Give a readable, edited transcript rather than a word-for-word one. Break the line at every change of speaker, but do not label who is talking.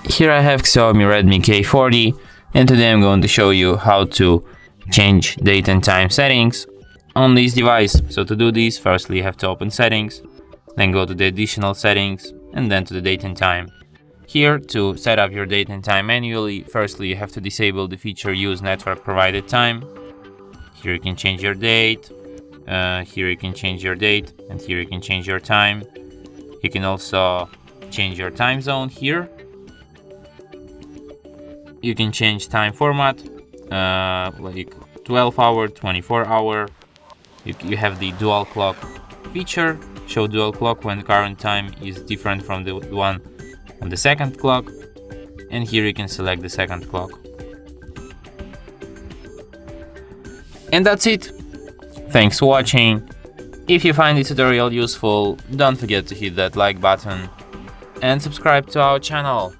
Here I have XIAOMI Redmi K40, and today I'm going to show you how to change date and time settings on this device. So to do this, firstly you have to open settings, then go to the additional settings, and then to the date and time. Here, to set up your date and time manually, firstly you have to disable the feature use network provided time. Here you can change your date, here you can change your date, and here you can change your time. You can also change your time zone here. You can change time format, like 12 hour, 24 hour. You have the dual clock feature, show dual clock when current time is different from the one on the second clock. And here you can select the second clock. And that's it. Thanks for watching. If you find this tutorial useful, don't forget to hit that like button and subscribe to our channel.